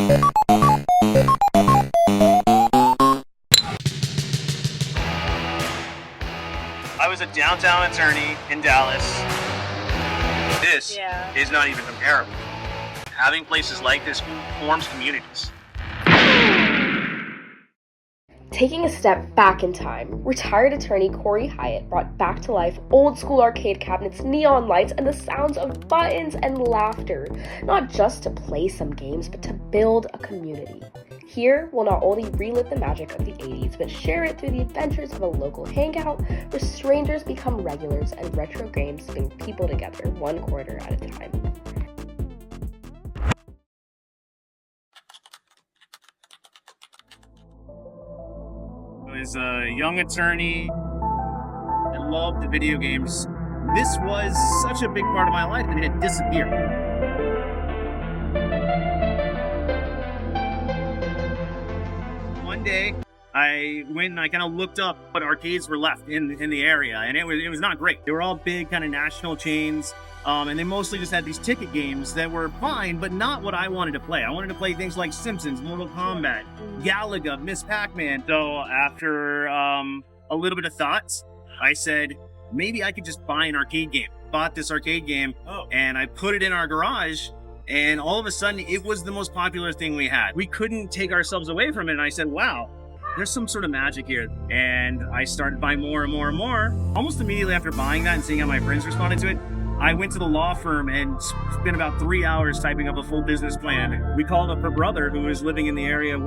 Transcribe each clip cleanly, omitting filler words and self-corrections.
I was a downtown attorney in Dallas. This is not even comparable. Having places like this forms communities. Taking a step back in time, retired attorney Corey Hyatt brought back to life old school arcade cabinets, neon lights, and the sounds of buttons and laughter, not just to play some games, but to build a community. Here, we'll not only relive the magic of the 80s, but share it through the adventures of a local hangout where strangers become regulars and retro games bring people together one quarter at a time. I was a young attorney. I loved the video games. This was such a big part of my life, and it had disappeared. One day, I went and I kind of looked up what arcades were left in the area, and it was not great. They were all big kind of national chains, and they mostly just had these ticket games that were fine, but not what I wanted to play. I wanted to play things like Simpsons, Mortal Kombat, Galaga, Miss Pac-Man. So after a little bit of thoughts, I said, maybe I could just buy an arcade game. Bought this arcade game, and I put it in our garage, and all of a sudden, it was the most popular thing we had. We couldn't take ourselves away from it, and I said, wow, there's some sort of magic here. And I started buying more and more and more. Almost immediately after buying that and seeing how my friends responded to it, I went to the law firm and spent about 3 hours typing up a full business plan. We called up her brother, who was living in the area.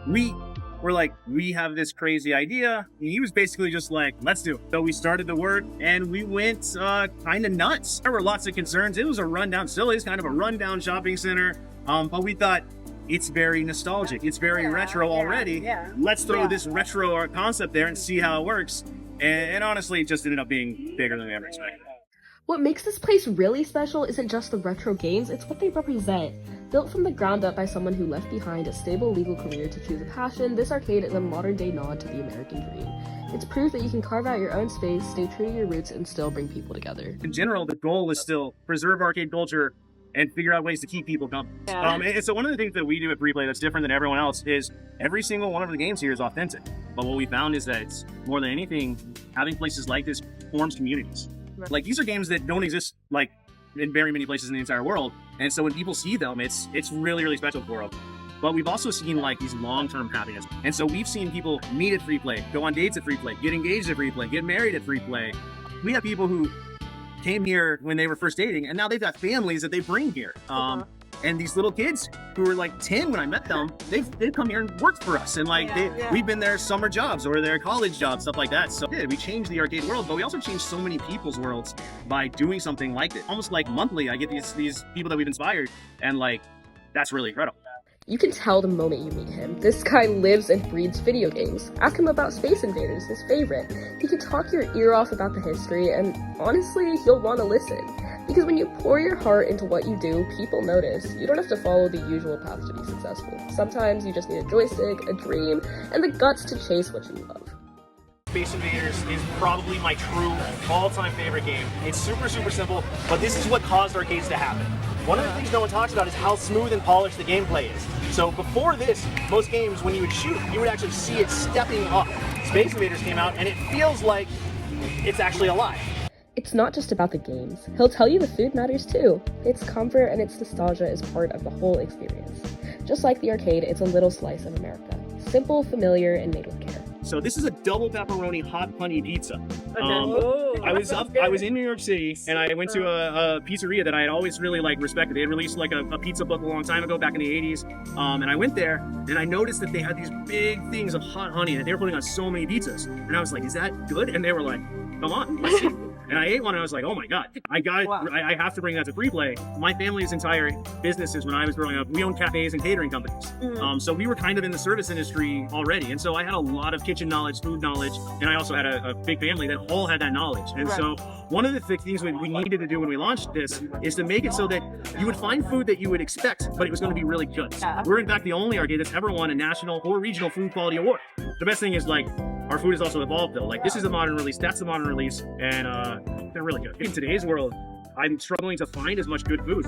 We were like, we have this crazy idea. And he was basically just like, let's do it. So we started the work and we went kind of nuts. There were lots of concerns. It was a rundown, still is kind of a rundown shopping center. But we thought, it's very nostalgic. It's very retro already. Let's throw this retro concept there and see how it works. And honestly, it just ended up being bigger than we ever expected. What makes this place really special isn't just the retro games, it's what they represent. Built from the ground up by someone who left behind a stable legal career to choose a passion, this arcade is a modern-day nod to the American dream. It's proof that you can carve out your own space, stay true to your roots, and still bring people together. In general, the goal is still preserve arcade culture and figure out ways to keep people coming. And so one of the things that we do at Free Play that's different than everyone else is every single one of the games here is authentic. But what we found is that more than anything, having places like this forms communities. Like, these are games that don't exist like in very many places in the entire world, and so when people see them, it's really, really special for them. But we've also seen like these long-term happiness, and so we've seen people meet at Free Play, go on dates at Free Play, get engaged at Free Play, get married at Free Play. We have people who came here when they were first dating, and now they've got families that they bring here. And these little kids who were like 10 when I met them, they've come here and worked for us. And like, we've been their summer jobs or their college jobs, stuff like that. So we changed the arcade world, but we also changed so many people's worlds by doing something like this. Almost like monthly, I get these people that we've inspired, and like, that's really incredible. You can tell the moment you meet him. This guy lives and breathes video games. Ask him about Space Invaders, his favorite. He can talk your ear off about the history, and honestly, you'll want to listen. Because when you pour your heart into what you do, people notice. You don't have to follow the usual path to be successful. Sometimes you just need a joystick, a dream, and the guts to chase what you love. Space Invaders is probably my true all-time favorite game. It's super, super simple, but this is what caused arcades to happen. One of the things no one talks about is how smooth and polished the gameplay is. So before this, most games, when you would shoot, you would actually see it stepping up. Space Invaders came out, and it feels like it's actually alive. It's not just about the games. He'll tell you the food matters too. Its comfort and its nostalgia is part of the whole experience. Just like the arcade, it's a little slice of America. Simple, familiar, and made with care. So this is a double pepperoni hot honey pizza. I was in New York City, and I went to a pizzeria that I had always really respected. They had released like a pizza book a long time ago, back in the 80s. And I went there, and I noticed that they had these big things of hot honey that they were putting on so many pizzas. And I was like, is that good? And they were like, come on, let's see. And I ate one, and I was like, oh my God, I have to bring that to Free Play. My family's entire businesses when I was growing up, we owned cafes and catering companies. So we were kind of in the service industry already. And so I had a lot of kitchen knowledge, food knowledge, and I also had a big family that all had that knowledge. And so one of the things we needed to do when we launched this is to make it so that you would find food that you would expect, but it was going to be really good. We're in fact the only arcade that's ever won a national or regional food quality award. The best thing is our food has also evolved though. This is a modern release, that's a modern release, and they're really good. In today's world, I'm struggling to find as much good food.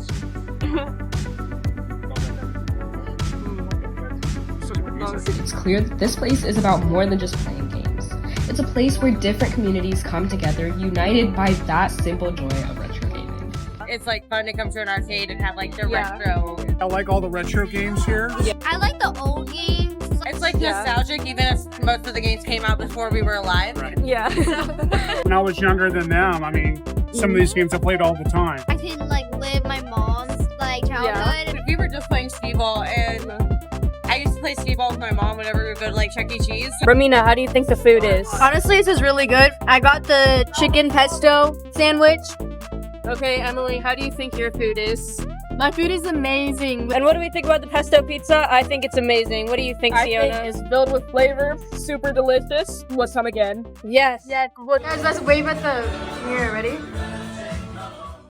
It's clear that this place is about more than just playing games. It's a place where different communities come together, united by that simple joy of retro gaming. It's like fun to come to an arcade and have like the retro. I like all the retro games here. I like the old games. It's like nostalgic, even if most of the games came out before we were alive. Right. Yeah. When I was younger than them, I mean, some of these games I played all the time. I can like live my mom's like childhood. We were just playing skee-ball, and I used to play skee-ball with my mom whenever we would go to like Chuck E. Cheese. Romina, how do you think the food is? Honestly, this is really good. I got the chicken pesto sandwich. Okay, Emily, how do you think your food is? My food is amazing. And what do we think about the pesto pizza? I think it's amazing. What do you think, Siyona? I think it's filled with flavor, super delicious. Let's come again. Yes. Yeah, guys, let's wave at the mirror. Ready?